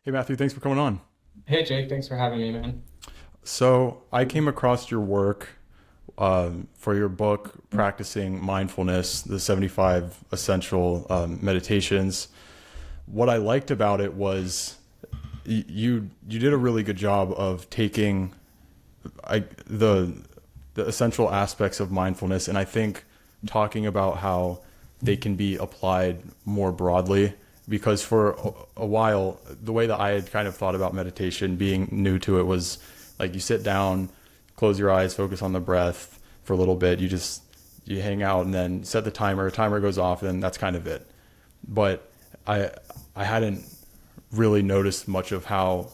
Hey Matthew, thanks for coming on. Hey Jake, thanks for having me, man. So I came across your work for your book, Practicing Mindfulness, the 75 Essential Meditations. What I liked about it was you did a really good job of taking I, the essential aspects of mindfulness, and I think talking about how they can be applied more broadly. Because for a while, the way that I had kind of thought about meditation, being new to it, was like you sit down, close your eyes, focus on the breath for a little bit. You hang out and then set the timer. Timer goes off, and that's kind of it. But I I hadn't really noticed much of how,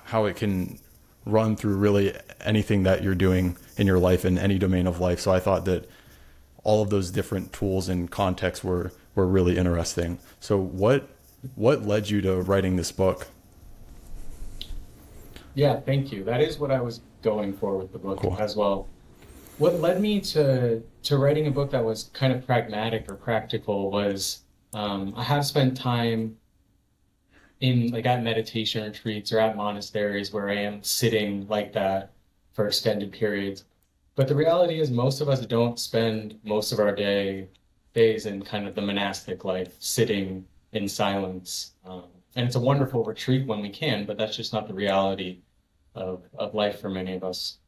how it can run through really anything that you're doing in your life in any domain of life. So I thought that all of those different tools and contexts were really interesting. So what led you to writing this book? Yeah, thank you. That is what I was going for with the book Cool. as well. What led me to writing a book that was kind of pragmatic or practical was I have spent time in like at meditation retreats or at monasteries where I am sitting like that for extended periods. But the reality is most of us don't spend most of our days in kind of the monastic life, sitting in silence. And it's a wonderful retreat when we can, but that's just not the reality of life for many of us.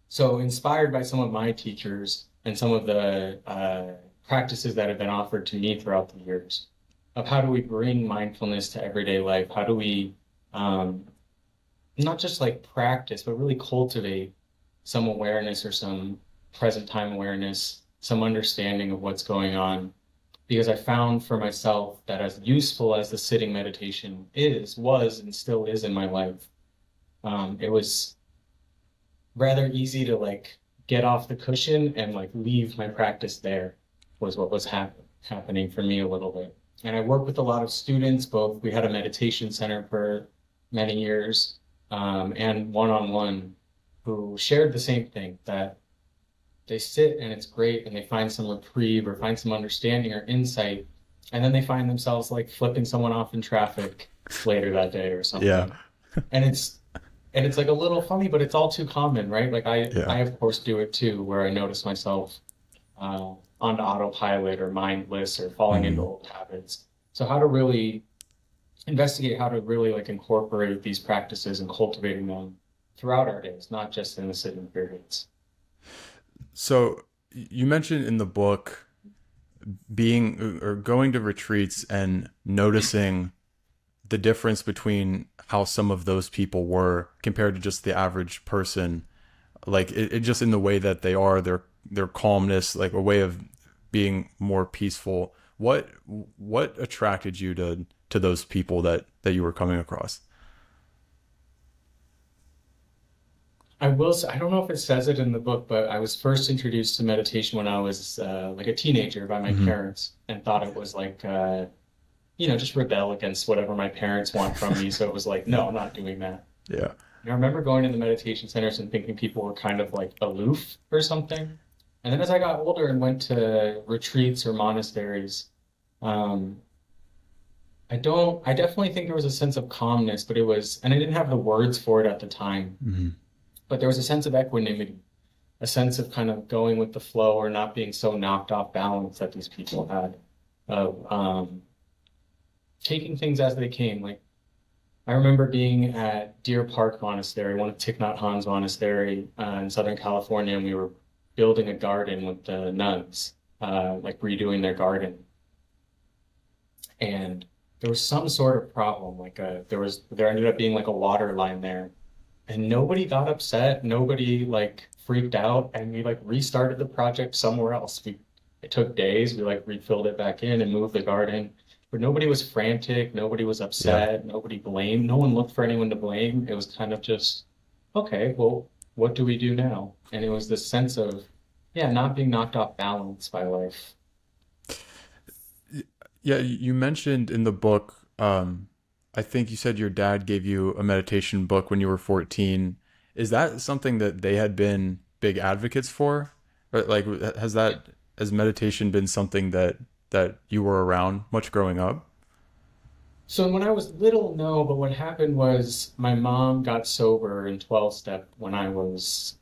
So inspired by some of my teachers and some of the practices that have been offered to me throughout the years of how do we bring mindfulness to everyday life? How do we um, not just like practice, but really cultivate some awareness or some present time awareness, some understanding of what's going on. Because I found for myself that as useful as the sitting meditation was, and still is in my life, it was rather easy to like get off the cushion and like leave my practice there was what was happening for me a little bit. And I work with a lot of students, both we had a meditation center for many years, and one-on-one who shared the same thing that they sit and it's great and they find some reprieve or find some understanding or insight, and then they find themselves like flipping someone off in traffic later that day or Yeah. something. And it's like a little funny, but it's all too common, right? Like Yeah. I of course do it too, where I notice myself on autopilot or mindless or falling into Mhm. old habits. So how to really investigate how to really like incorporate these practices and cultivating them throughout our days, not just in the sitting periods. So you mentioned in the book being or going to retreats and noticing the difference between how some of those people were compared to just the average person, like it just in the way that they are, their calmness, like a way of being more peaceful. What attracted you to those people that you were coming across? I will say, I don't know if it says it in the book, but I was first introduced to meditation when I was like a teenager by my Hmm. parents and thought it was like, just rebel against whatever my parents want from me. So it was like, no, I'm not doing that. Yeah. And I remember going to the meditation centers and thinking people were kind of like aloof or something. And then as I got older and went to retreats or monasteries, um, I definitely think there was a sense of calmness, but it was, and I didn't have the words for it at the time, Hmm. but there was a sense of equanimity, a sense of kind of going with the flow or not being so knocked off balance that these people had of taking things as they came. Like I remember being at Deer Park Monastery, one of Thich Nhat Hanh's monastery in Southern California, and we were building a garden with the nuns, like redoing their garden. And there was some sort of problem, like there ended up being like a water line there, and nobody got upset, nobody like freaked out, and we like restarted the project somewhere else. It took days, we like refilled it back in and moved the garden, but nobody was frantic, nobody was Yeah. upset, nobody blamed, no one looked for anyone to blame. It was kind of just, okay, well, what do we do now? And it was this sense of, yeah, not being knocked off balance by life. Yeah, you mentioned in the book, I think you said your dad gave you a meditation book when you were 14. Is that something that they had been big advocates for? Or like has meditation been something that you were around much growing up? So when I was little, no, but what happened was my mom got sober in 12 step when I was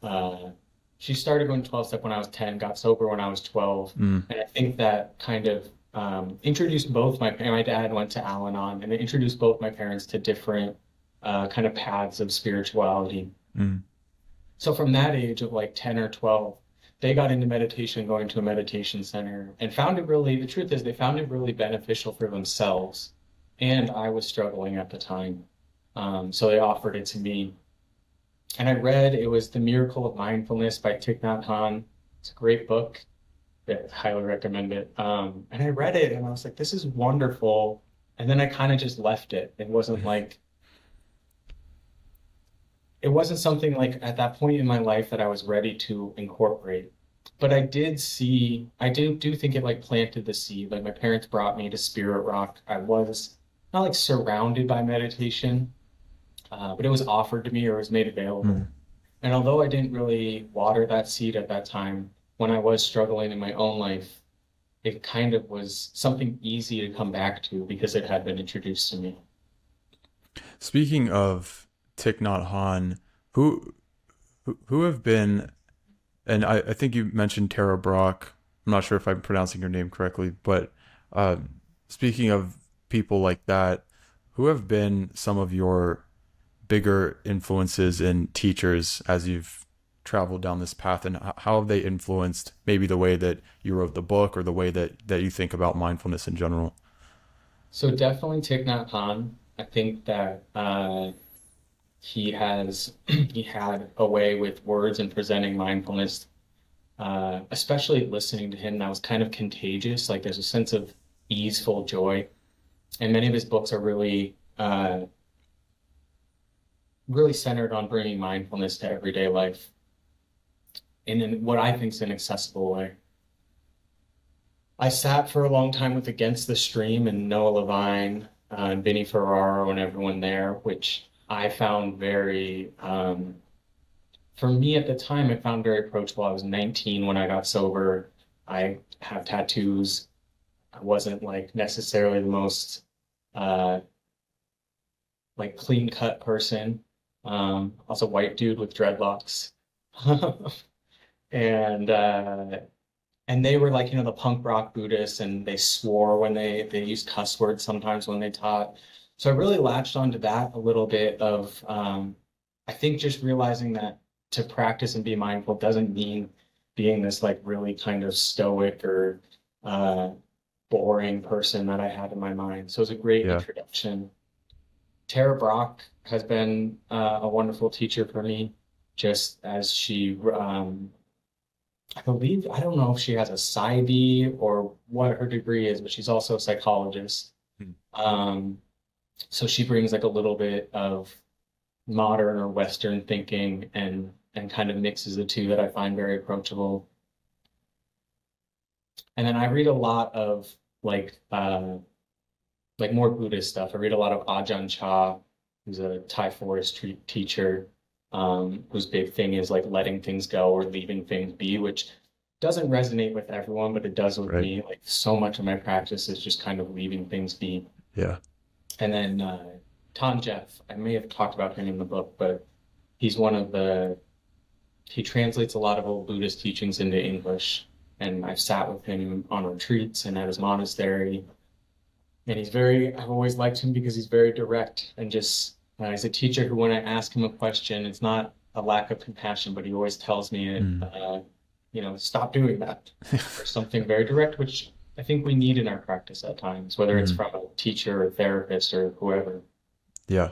she started going 12 step when I was 10, got sober when I was 12. Mm, And I think that kind of introduced both and my dad went to Al-Anon, and it introduced both my parents to different kind of paths of spirituality. mm, So from that age of like 10 or 12, they got into meditation, going to a meditation center, and found it really, the truth is, they found it really beneficial for themselves. And I was struggling at the time. So they offered it to me. And I read, it was The Miracle of Mindfulness by Thich Nhat Hanh. It's a great book. I highly recommend it. And I read it and I was like, this is wonderful. And then I kind of just left it. It wasn't something like at that point in my life that I was ready to incorporate. But I do think it like planted the seed. Like my parents brought me to Spirit Rock. I was not like surrounded by meditation, but it was offered to me or was made available. mm. And although I didn't really water that seed at that time, when I was struggling in my own life, it kind of was something easy to come back to because it had been introduced to me. Speaking of Thich Nhat Hanh, who who have been, and I think you mentioned Tara Brach. I'm not sure if I'm pronouncing your name correctly, but uh, speaking of people like that, who have been some of your bigger influences and teachers as you've traveled down this path, and how have they influenced maybe the way that you wrote the book or the way that you think about mindfulness in general? So definitely Thich Nhat Hanh. I think that he had a way with words and presenting mindfulness, especially listening to him, that was kind of contagious. Like there's a sense of easeful joy, and many of his books are really centered on bringing mindfulness to everyday life in what I think is an accessible way. I sat for a long time with Against the Stream and Noah Levine, and Vinnie Ferraro and everyone there, which I found for me at the time, I found very approachable. I was 19 when I got sober. I have tattoos. I wasn't like necessarily the most uh, like clean cut person. I was a white dude with dreadlocks. and and they were like, the punk rock Buddhists, and they swore when they used cuss words sometimes when they taught. So I really latched onto that a little bit of, I think just realizing that to practice and be mindful doesn't mean being this like really kind of stoic or uh, boring person that I had in my mind. So it was a great Yeah. introduction. Tara Brach has been a wonderful teacher for me, just as I believe, I don't know if she has a PsyD or what her degree is, but she's also a psychologist. Hmm. Um, so she brings like a little bit of modern or Western thinking and kind of mixes the two that I find very approachable. And then I read a lot of like like more Buddhist stuff. I read a lot of Ajahn Chah, who's a Thai forest teacher, whose big thing is like letting things go or leaving things be, which doesn't resonate with everyone, but it does with Right. me. Like so much of my practice is just kind of leaving things be. Yeah. And then Tan Jeff, I may have talked about him in the book, but he's one of he translates a lot of old Buddhist teachings into English. And I've sat with him on retreats and at his monastery. And I've always liked him because he's very direct and just, he's a teacher who, when I ask him a question, it's not a lack of compassion, but he always tells me, Mm. stop doing that, or something very direct, which I think we need in our practice at times, whether it's Mm. from a teacher or therapist or whoever. Yeah.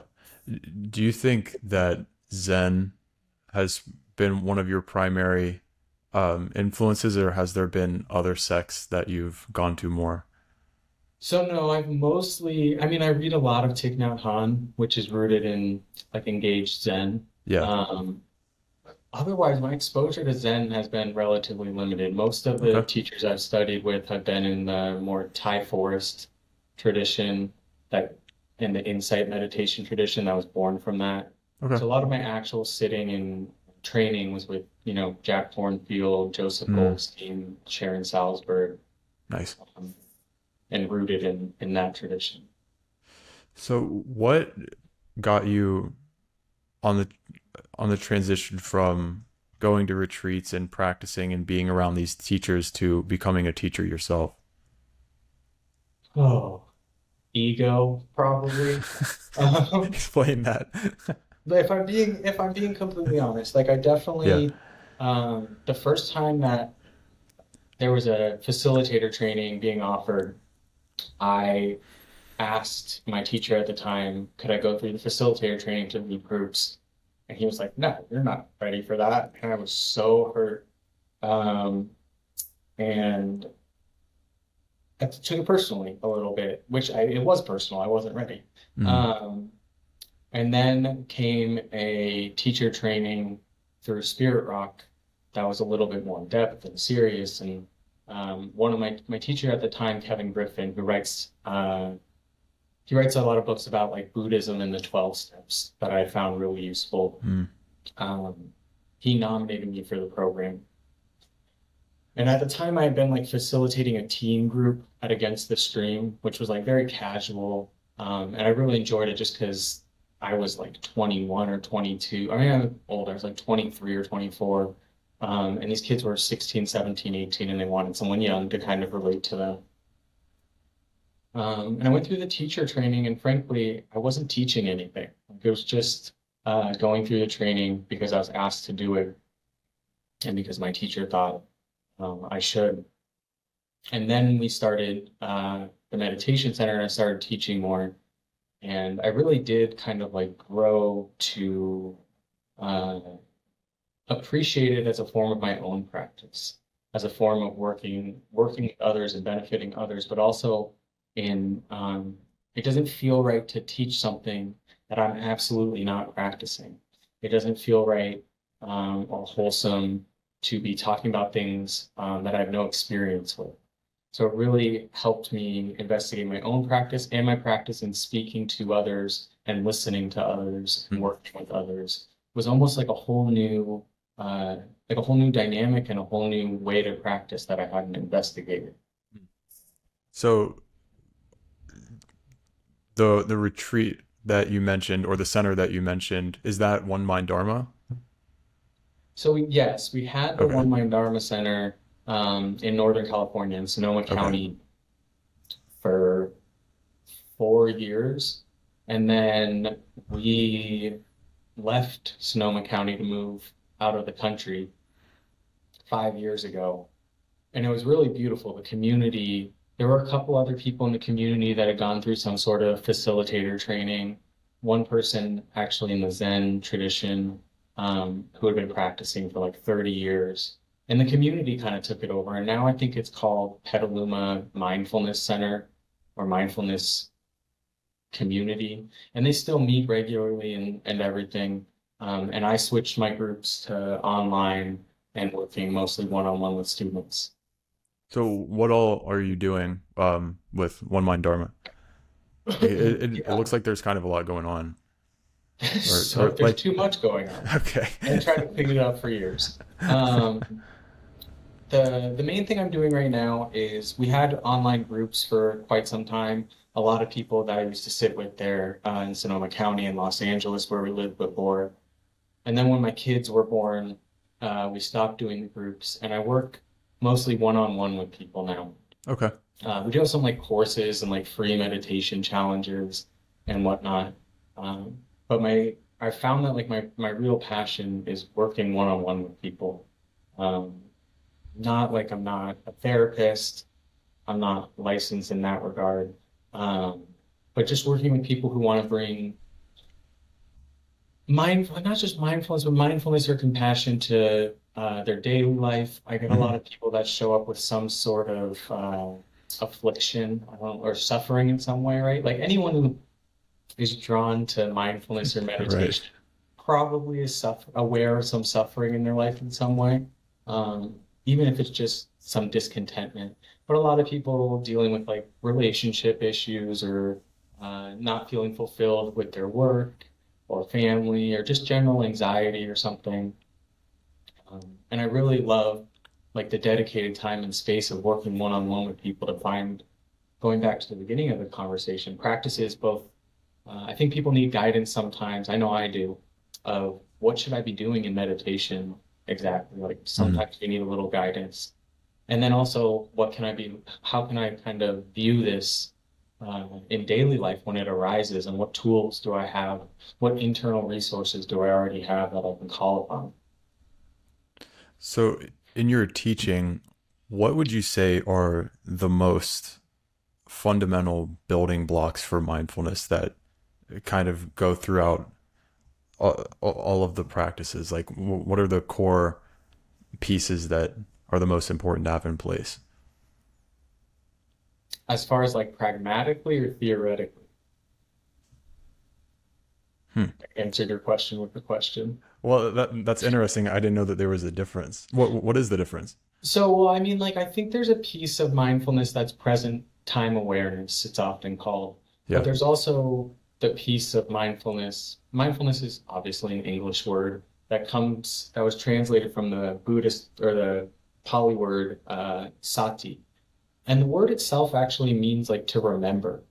Do you think that Zen has been one of your primary influences, or has there been other sects that you've gone to more? So no, I read a lot of Thich Nhat Hanh, which is rooted in like engaged Zen. Yeah. Um, Otherwise, my exposure to Zen has been relatively limited. Most of the Okay. teachers I've studied with have been in the more Thai forest tradition, that in the insight meditation tradition that was born from that. Okay. So a lot of my actual sitting and training was with, Jack Kornfield, Joseph Mm. Goldstein, Sharon Salzberg, Nice. and rooted in that tradition. So what got you on the transition from going to retreats and practicing and being around these teachers to becoming a teacher yourself? Oh, ego, probably. Um, Explain that. but if I'm being completely honest, like I Yeah. definitely the first time that there was a facilitator training being offered, I asked my teacher at the time, could I go through the facilitator training to lead groups? And he was like, no, you're not ready for that. And I was so hurt. Um, and I took it personally a little bit, it was personal. I wasn't ready. Mm. Um, and then came a teacher training through Spirit Rock that was a little bit more in depth and serious. And one of my teacher at the time, Kevin Griffin, he writes a lot of books about like Buddhism and the 12 steps that I found really useful. Mm. Um, he nominated me for the program. And at the time, I had been like facilitating a teen group at Against the Stream, which was like very casual. And I really enjoyed it just because I was like 21 or 22. I mean, I'm older. I was like 23 or 24. And these kids were 16, 17, 18, and they wanted someone young to kind of relate to them. And I went through the teacher training, and frankly, I wasn't teaching anything. Like, it was just going through the training because I was asked to do it and because my teacher thought I should. And then we started the meditation center, and I started teaching more. And I really did kind of like grow to uh, appreciate it as a form of my own practice, as a form of working with others and benefiting others, but also in it doesn't feel right to teach something that I'm absolutely not practicing. It doesn't feel right or wholesome to be talking about things that I have no experience with. So it really helped me investigate my own practice and my practice in speaking to others and listening to others and Mm. working with others. It was almost uh, like a whole new dynamic and a whole new way to practice that I hadn't investigated. So the retreat that you mentioned or the center that you mentioned, is that One Mind Dharma? So yes, we had the Okay. One Mind Dharma Center in Northern California in Sonoma Okay. County for 4 years. And then we left Sonoma County to move out of the country 5 years ago. And it was really beautiful. The community, there were a couple other people in the community that had gone through some sort of facilitator training. One person actually in the Zen tradition who had been practicing for like 30 years. And the community kind of took it over. And now I think it's called Petaluma Mindfulness Center or Mindfulness Community. And they still meet regularly and everything. And I switched my groups to online and working mostly one-on-one with students. So what all are you doing with One Mind Dharma? It Yeah. looks like there's kind of a lot going on. So Or there's like too much going on. okay. And I tried to figure it out for years. The main thing I'm doing right now is we had online groups for quite some time. A lot of people that I used to sit with there in Sonoma County and Los Angeles, where we lived before. And then when my kids were born, we stopped doing the groups, and I work mostly one-on-one with people now. Okay. We do have some like courses and like free meditation challenges and whatnot. But I found that like my real passion is working one-on-one with people. Um, Not like I'm not a therapist. I'm not licensed in that regard. Um, but just working with people who want to bring not just mindfulness, but mindfulness or compassion to their daily life. I get a lot Mhm. of people that show up with some sort of affliction, or suffering in some way, right? Like anyone who is drawn to mindfulness or Right. meditation probably is aware of some suffering in their life in some way, um, even if it's just some discontentment. But a lot of people dealing with like relationship issues or not feeling fulfilled with their work or family or just general anxiety or something. And I really love like the dedicated time and space of working one-on-one with people to find, going back to the beginning of the conversation, practices both I think people need guidance sometimes. I know I do. Of what should I be doing in meditation exactly? Like Mhm. sometimes you need a little guidance. And then also, how can I kind of view this in daily life when it arises? And what tools do I have? What internal resources do I already have that I can call upon? So, in your teaching, what would you say are the most fundamental building blocks for mindfulness that kind of go throughout all of the practices? Like, what are the core pieces that are the most important to have in place? As far as like pragmatically or theoretically, Hmm. I answered your question with the question. Well, that's interesting. I didn't know that there was a difference. What is the difference? So, well, I mean, like, I think there's a piece of mindfulness that's present time awareness, it's often called. But Yeah. there's also the piece of mindfulness. Mindfulness is obviously an English word that was translated from the Buddhist or the Pali word sati. And the word itself actually means like to remember.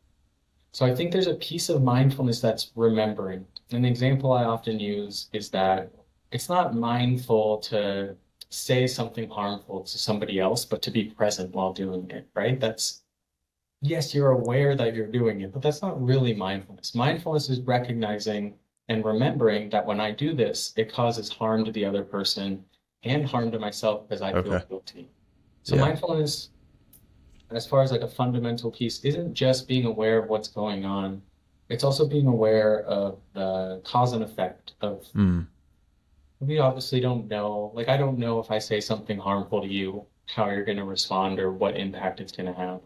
So I think there's a piece of mindfulness that's remembering. An example I often use is that it's not mindful to say something harmful to somebody else, but to be present while doing it, right? Yes, you're aware that you're doing it, but that's not really mindfulness. Mindfulness is recognizing and remembering that when I do this, it causes harm to the other person and harm to myself because I feel Okay. guilty. So Yeah. mindfulness, as far as like a fundamental piece, isn't just being aware of what's going on. It's also being aware of the cause and effect of, Mm. we obviously don't know, like I don't know if I say something harmful to you, how you're going to respond or what impact it's going to have.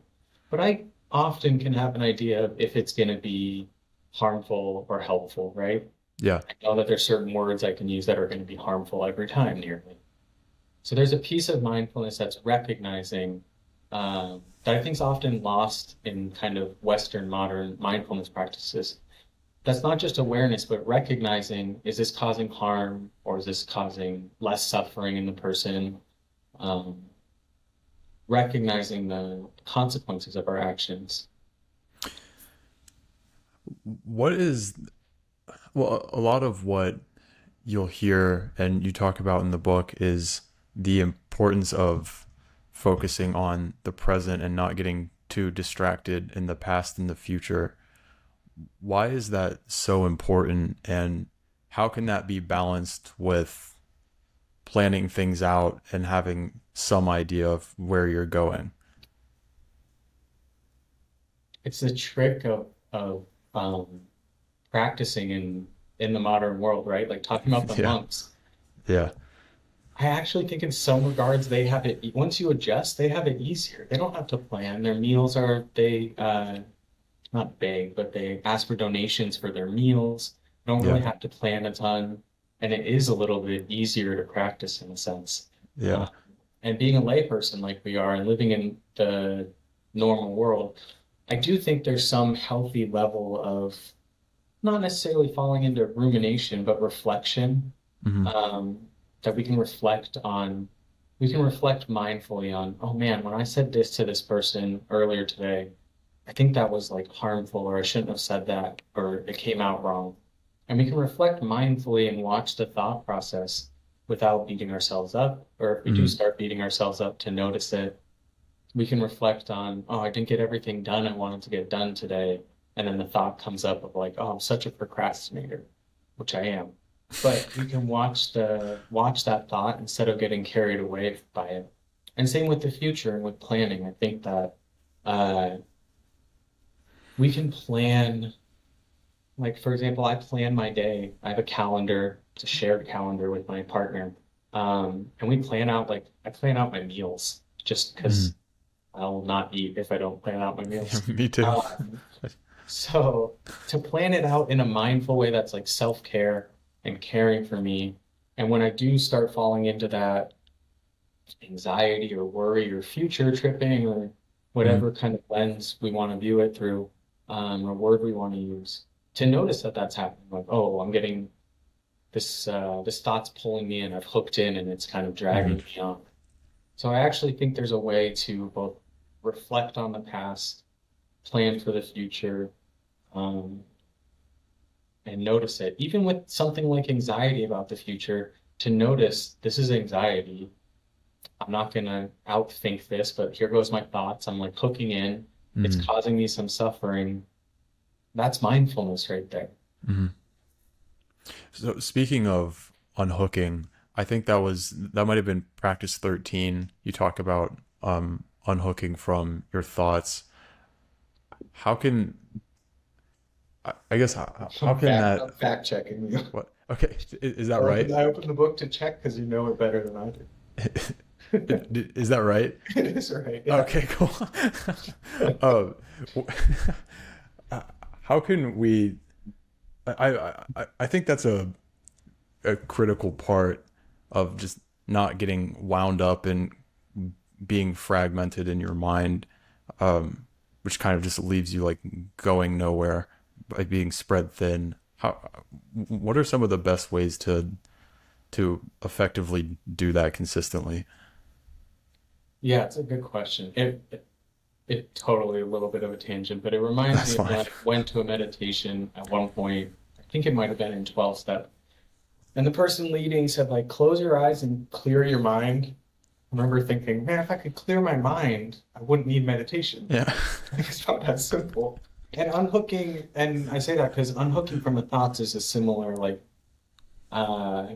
But I often can have an idea of if it's going to be harmful or helpful, right? Yeah. I know that there's certain words I can use that are going to be harmful every time nearly. So there's a piece of mindfulness that's recognizing that I think is often lost in kind of Western modern mindfulness practices. That's not just awareness, but recognizing, is this causing harm or is this causing less suffering in the person? Um, Recognizing the consequences of our actions. What is, well, a lot of what you'll hear and you talk about in the book is the importance of focusing on the present and not getting too distracted in the past and the future. Why is that so important, and how can that be balanced with planning things out and having some idea of where you're going? It's the trick of practicing in the modern world, right? Like talking about the Yeah. monks. Yeah. I actually think in some regards they have it, once you adjust, they have it easier. They don't have to plan. Their meals are, they not beg, but they ask for donations for their meals. Don't really Yeah. have to plan a ton. And it is a little bit easier to practice in a sense. Uh, Yeah. and being a layperson like we are and living in the normal world, I do think there's some healthy level of not necessarily falling into rumination, but reflection, Hmm. um, that we can reflect mindfully on, oh man, when I said this to this person earlier today, I think that was like harmful, or I shouldn't have said that, or it came out wrong. And we can reflect mindfully and watch the thought process without beating ourselves up. Or if we do Hmm. start beating ourselves up, to notice it, we can reflect on, oh, I didn't get everything done I wanted to get done today. And then the thought comes up of like, oh, I'm such a procrastinator, which I am. But we can watch that thought instead of getting carried away by it. And same with the future and with planning. I think that uh, we can plan, like for example, I plan my day. I have a calendar, it's a shared calendar with my partner. And we plan out like I plan out my meals just Hmm. because I'll not eat if I don't plan out my meals. Me too. Um, so to plan it out in a mindful way that's like self-care and caring for me. And when I do start falling into that anxiety or worry or future tripping or Hmm. whatever kind of lens we want to view it through, or word we want to use, to notice that that's happening. Like, oh, I'm getting this thought's pulling me in. I've hooked in and it's kind of Hmm. dragging me on. So I actually think there's a way to both reflect on the past, plan for the future, um, and notice it. Even with something like anxiety about the future, to notice this is anxiety. I'm not gonna outthink this, but here goes my thoughts. I'm like hooking in. It's Mm-hmm. causing me some suffering. That's mindfulness right there. Mm-hmm. So speaking of unhooking, I think that might have been practice 13. You talk about unhooking from your thoughts. How can I guess how can I'm that fact checking you. what okay is that right? I opened the book to check because you know it better than I Is that right? do. It is right. Yeah. Okay, cool. um, how can we I think that's a critical part of just not getting wound up and being fragmented in your mind, which kind of just leaves you like going nowhere by being spread thin. What are some of the best ways to effectively do that consistently? Yeah, it's a good question. It totally a little bit of a tangent, but it reminds That's me of when fine. I went to a meditation at one point. I think it might have been in 12 step. And the person leading said, like, close your eyes and clear your mind. I remember thinking, man, if I could clear my mind, I wouldn't need meditation. Yeah. It's not that simple. And unhooking, and I say that because unhooking from the thoughts is a similar, like, uh,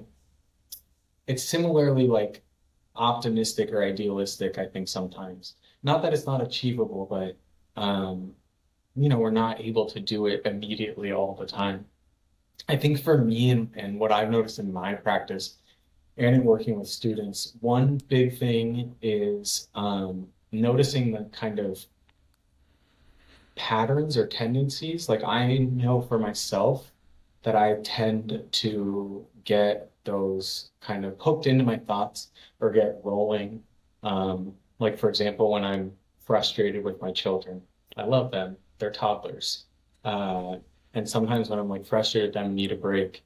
it's similarly like optimistic or idealistic, I think sometimes. Not that it's not achievable, but um, we're not able to do it immediately all the time. I think for me and what I've noticed in my practice and in working with students, one big thing is noticing the kind of patterns or tendencies. Like I know for myself that I tend to get those kind of hooked into my thoughts or get rolling. Like for example, when I'm frustrated with my children, I love them. They're toddlers. Uh, and sometimes when I'm like frustrated, I need a break.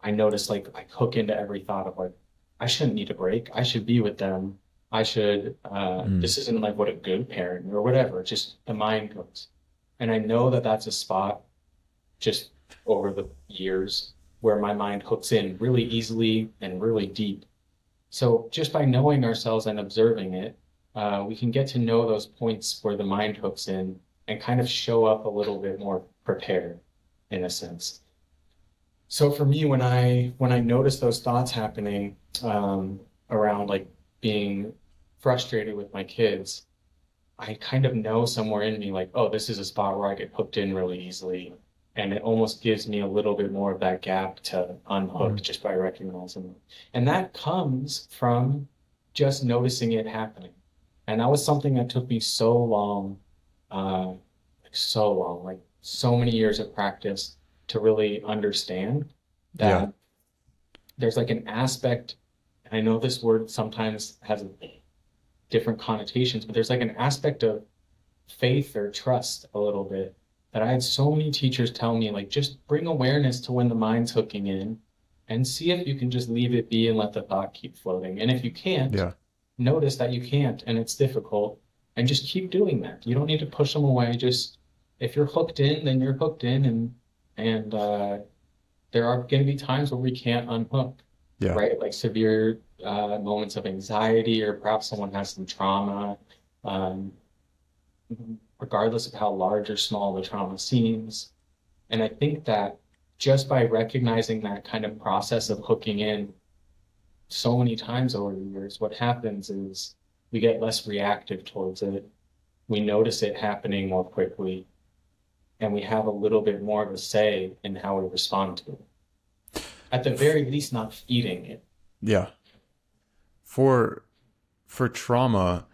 I notice like I hook into every thought of like, I shouldn't need a break. I should be with them. Mm. This isn't like what a good parent or whatever. Just the mind goes. And I know that that's a spot just over the years where my mind hooks in really easily and really deep. So just by knowing ourselves and observing it, we can get to know those points where the mind hooks in and kind of show up a little bit more prepared in a sense. So for me, when I notice those thoughts happening around like being frustrated with my kids, I kind of know somewhere in me like, oh, this is a spot where I get hooked in really easily. And it almost gives me a little bit more of that gap to unhook Mm. just by recognizing it. And that comes from just noticing it happening. And that was something that took me so long, so long, like so many years of practice to really understand Yeah. that there's like an aspect, and I know this word sometimes has different connotations, but there's like an aspect of faith or trust a little bit that I had so many teachers tell me, like, just bring awareness to when the mind's hooking in and see if you can just leave it be and let the thought keep floating. And if you can't, Yeah. notice that you can't and it's difficult and just keep doing that. You don't need to push them away. Just if you're hooked in, then you're hooked in and there are going to be times where we can't unhook, Yeah. right? Like severe moments of anxiety, or perhaps someone has some trauma, um, regardless of how large or small the trauma seems. And I think that just by recognizing that kind of process of hooking in so many times over the years, what happens is we get less reactive towards it. We notice it happening more quickly, and we have a little bit more of a say in how we respond to it. At the very least, not feeding it. Yeah. For for trauma,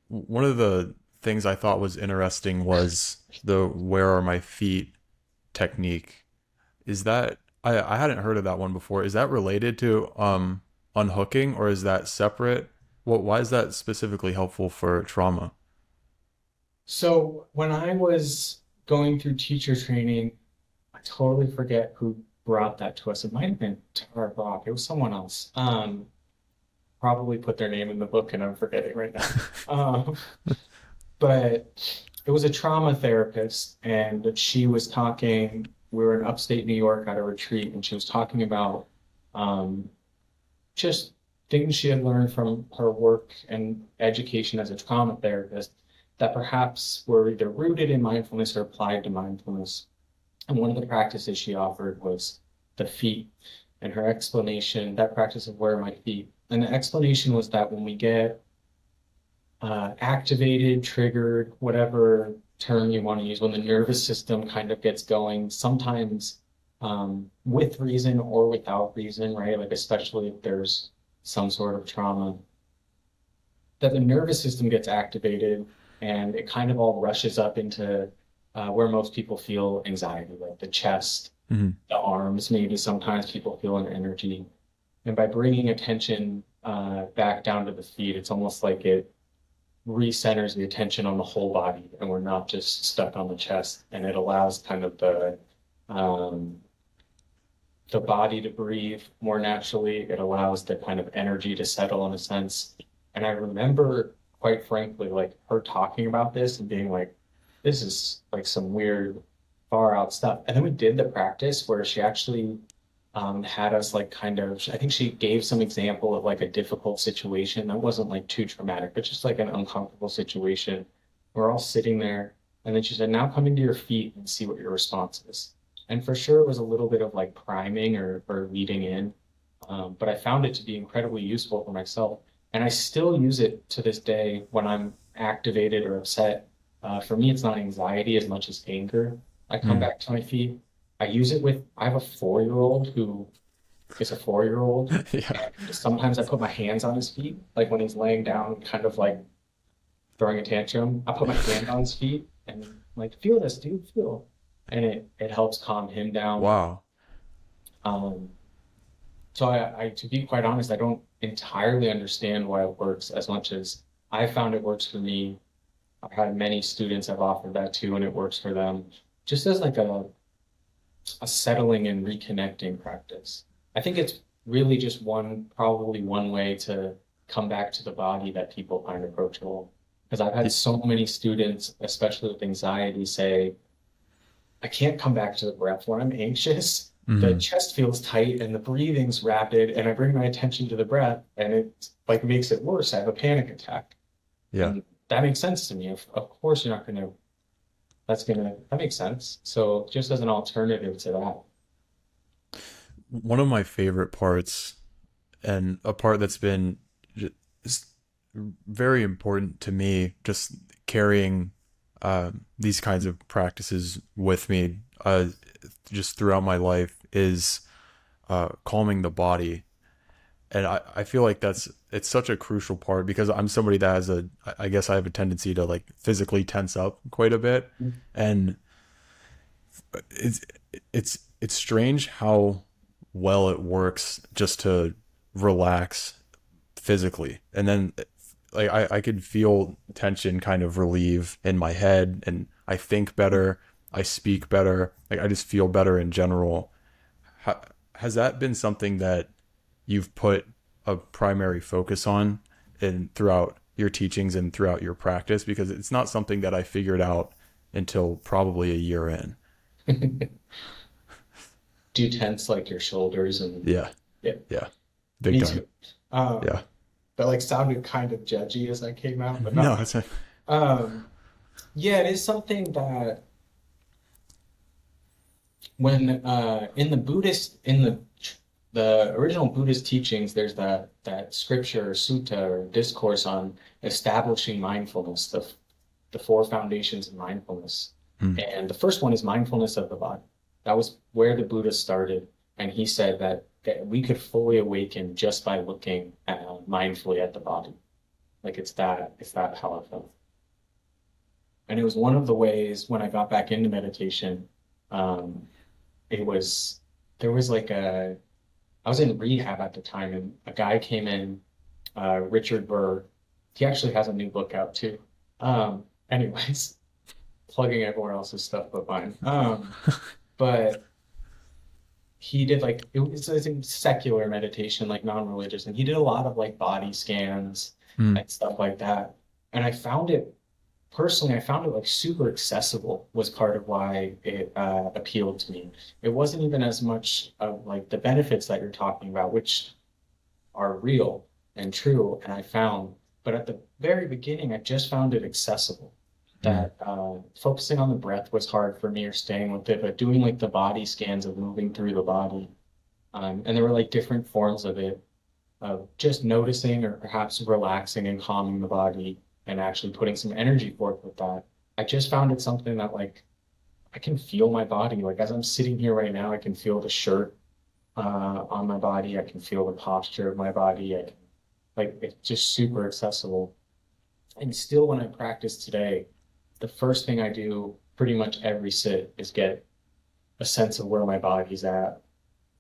one of the things I thought was interesting was the "where are my feet" technique. Is that I hadn't heard of that one before. Is that related to unhooking, or is that separate? Why is that specifically helpful for trauma? So when I was going through teacher training, I totally forget who brought that to us. It might have been Tara Brock. It was someone else. Probably put their name in the book and I'm forgetting right now. Um, but it was a trauma therapist and she was talking. we were in upstate New York at a retreat, and she was talking about um, just things she had learned from her work and education as a trauma therapist that perhaps were either rooted in mindfulness or applied to mindfulness. And one of the practices she offered was the feet. And her explanation, that practice of where are my feet? And the explanation was that when we get activated, triggered, whatever term you want to use, when the nervous system kind of gets going, sometimes with reason or without reason, right? Like, especially if there's some sort of trauma, that the nervous system gets activated and it kind of all rushes up into where most people feel anxiety, like the chest, Hmm. the arms, maybe sometimes people feel an energy. And by bringing attention back down to the feet, it's almost like it recenters the attention on the whole body, and we're not just stuck on the chest. And it allows kind of um, the body to breathe more naturally. It allows the kind of energy to settle in a sense. And I remember, quite frankly, like her talking about this and being like, this is like some weird, far out stuff. And then we did the practice where she actually had us like kind of, I think she gave some example of like a difficult situation that wasn't like too traumatic, but just like an uncomfortable situation. We're all sitting there. And then she said, now come into your feet and see what your response is. And for sure, it was a little bit of like priming or leading in. But I found it to be incredibly useful for myself. And I still use it to this day when I'm activated or upset. For me, it's not anxiety as much as anger. I come Mm. back to my feet. I use it with, I have a 4-year-old who is a 4-year-old. Yeah. And sometimes I put my hands on his feet, like when he's laying down, kind of like throwing a tantrum. I put my hand on his feet and like, feel this, dude, feel. And it helps calm him down. Wow. Um, so to be quite honest, I don't entirely understand why it works as much as I found it works for me. I've had many students have offered that too, and it works for them. Just as like a settling and reconnecting practice. I think it's really just probably one way to come back to the body that people find approachable. Because I've had so many students, especially with anxiety, say, I can't come back to the breath when I'm anxious. The Hmm. chest feels tight and the breathing's rapid, and I bring my attention to the breath, and it like makes it worse. I have a panic attack. Yeah. And that makes sense to me. Of course, you're not going to, that makes sense. So just as an alternative to that. One of my favorite parts, and a part that's been just very important to me, just carrying these kinds of practices with me just throughout my life, is calming the body. And I feel like it's such a crucial part because I'm somebody that has I guess I have a tendency to like physically tense up quite a bit. And it's it's strange how well it works just to relax physically. And then like I could feel tension kind of relieve in my head, and I think better, I speak better, like I just feel better in general. Ha, has that been something that you've put a primary focus on in throughout your teachings and throughout your practice? Because it's not something that I figured out until probably a year in. Do you tense like your shoulders and Yeah. yeah, Yeah. Big me time. too. Um, Yeah. that like sounded kind of judgy as I came out, but No, not. it's a, Um, yeah, it is something that when in the original Buddhist teachings, there's that scripture or sutta or discourse on establishing mindfulness, the four foundations of mindfulness. mm, And the first one is mindfulness of the body. That was where the Buddha started, and he said that we could fully awaken just by looking mindfully at the body. Like it's that powerful. And it was one of the ways when I got back into meditation. Um, it was there was like I was in rehab at the time, and a guy came in, Richard Burr. He actually has a new book out too. Anyways, plugging everyone else's stuff but mine. But he did like it was in secular meditation, like non-religious, and he did a lot of like body scans mm, and stuff like that. And I found it personally, I found it like super accessible was part of why it appealed to me. It wasn't even as much of like the benefits that you're talking about, which are real and true, and I found, but at the very beginning, I just found it accessible. Mm. That focusing on the breath was hard for me or staying with it, but doing like the body scans of moving through the body, and there were like different forms of it, of just noticing or perhaps relaxing and calming the body and actually putting some energy forth with that. I just found it something that like I can feel my body. Like as I'm sitting here right now, I can feel the shirt on my body. I can feel the posture of my body. I can, like it's just super accessible. And still, when I practice today, the first thing I do pretty much every sit is get a sense of where my body's at.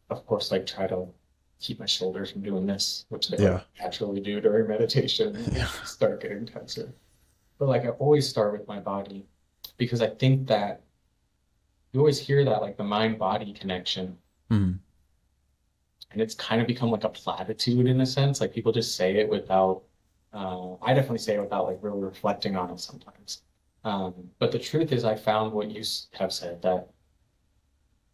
Of course, like try to keep my shoulders from doing this, which they like Yeah. naturally do during meditation, Yeah. start getting tenser. But like I always start with my body because I think that you always hear that like the mind body connection. Mm. And it's kind of become like a platitude in a sense. Like people just say it without, I definitely say it without like really reflecting on it sometimes. But the truth is, I found what you have said that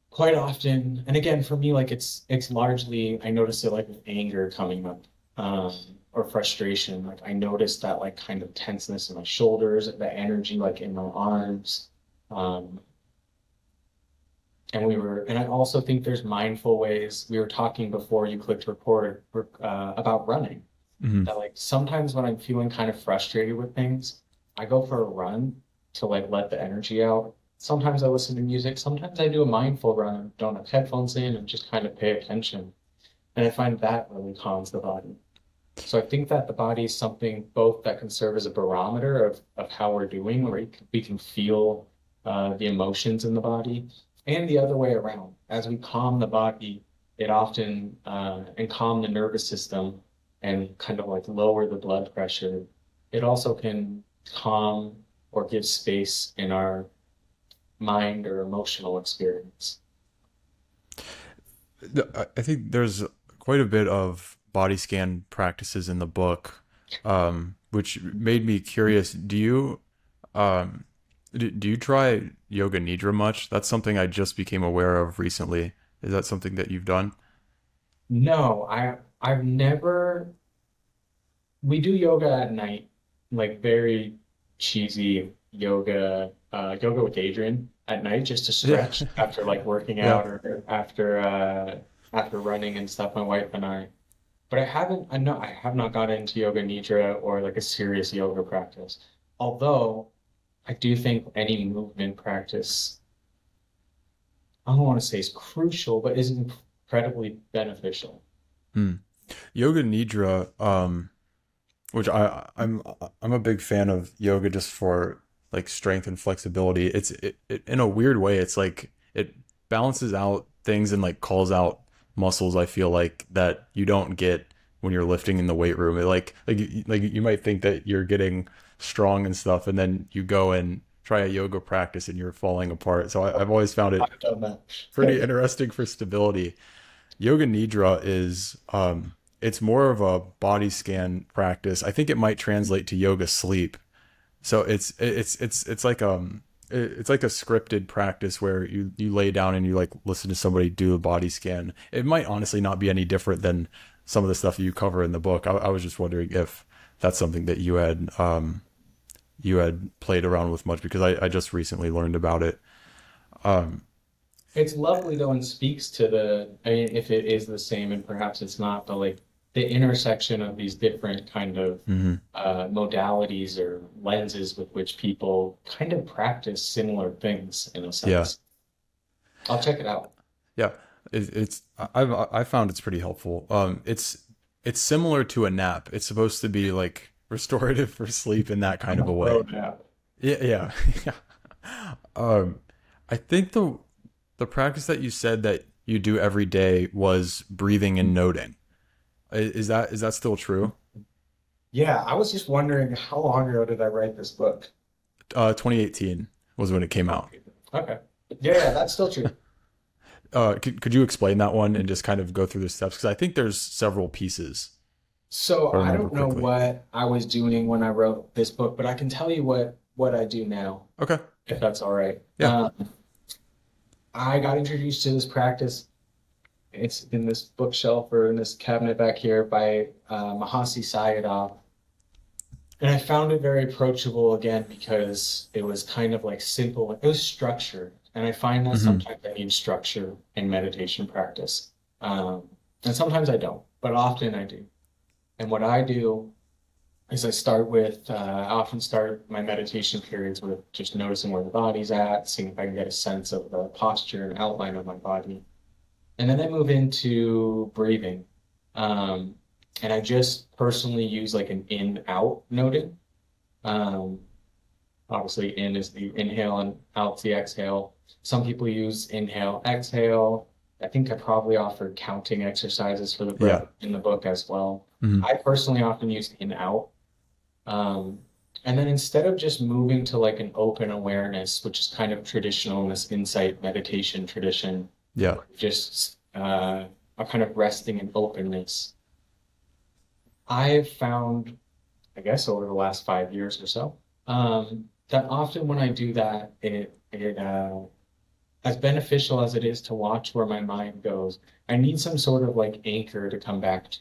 quite often, and again, for me, like it's largely, I notice it like with anger coming up, or frustration. Like I notice that like kind of tenseness in my shoulders, the energy like in my arms. Um, and I also think there's mindful ways. We were talking before you clicked record about running. Mm. That like sometimes when I'm feeling kind of frustrated with things, I go for a run to like let the energy out. Sometimes I listen to music. Sometimes I do a mindful run, don't have headphones in, and just kind of pay attention. And I find that really calms the body. So I think that the body is something both that can serve as a barometer of how we're doing, where we can feel the emotions in the body, and the other way around. As we calm the body, it often and calm the nervous system and kind of like lower the blood pressure. It also can calm or give space in our mind or emotional experience. I think there's quite a bit of body scan practices in the book, which made me curious. Um, do you try yoga nidra much? That's something I just became aware of recently. Is that something that you've done? No, I've never we do yoga at night, like very cheesy yoga with Adrian at night just to Yeah, stretch after like working yeah. out or after running and stuff, my wife and I. But I have not gotten into yoga nidra or like a serious yoga practice. Although I do think any movement practice, I don't want to say is crucial, but is incredibly beneficial. Hmm. Yoga nidra, which I'm a big fan of yoga just for like strength and flexibility. It in a weird way, it's like it balances out things and like calls out muscles. I feel like that you don't get when you're lifting in the weight room. Like you might think that you're getting strong and stuff, and then you go and try a yoga practice and you're falling apart. So I've always found it I've done that. pretty interesting for stability. Yoga nidra is it's more of a body scan practice. I think it might translate to yoga sleep. So it's like a scripted practice where you lay down and you like listen to somebody do a body scan. It might honestly not be any different than some of the stuff you cover in the book. I was just wondering if that's something that you had played around with much because I just recently learned about it. Um, It's lovely though and speaks to I mean, if it is the same and perhaps it's not, but like the intersection of these different kind of mhm. modalities or lenses with which people kind of practice similar things in a Yeah. sense. I'll check it out. Yeah, I found it's pretty helpful. It's similar to a nap. It's supposed to be like restorative for sleep in that kind of a way. Roadmap. Yeah, yeah, yeah. I think the practice that you said that you do every day was breathing and noting. Is that still true? Yeah, I was just wondering how long ago did I write this book? 2018 was when it came out. Okay. Okay. Yeah, that's still true. Could you explain that one and just kind of go through the steps? Because I think there's several pieces, So if I I remember don't know quickly. what I was doing when I wrote this book, but I can tell you what what I do now, Okay. if that's all right. Yeah. I got introduced to this practice. It's in this bookshelf or in this cabinet back here by Mahasi Sayadaw. And I found it very approachable again because it was kind of like simple. It was structured. And I find that Hmm. sometimes I need structure in meditation practice. And sometimes I don't, but often I do. And what I do is I often start my meditation periods with just noticing where the body's at, seeing if I can get a sense of the posture and outline of my body. And then I move into breathing. Um, and I just personally use like an in-out noting. Um, Obviously, in is the inhale and out's the exhale. Some people use inhale, exhale. I think I probably offered counting exercises for the breath Yeah. in the book as well. Hmm. I personally often use in out. Um, and then instead of just moving to like an open awareness, which is kind of traditional in this insight meditation tradition, Yeah. just a kind of resting in openness, I have found, I guess, over the last 5 years or so, that often when I do that, as beneficial as it is to watch where my mind goes, I need some sort of like anchor to come back to.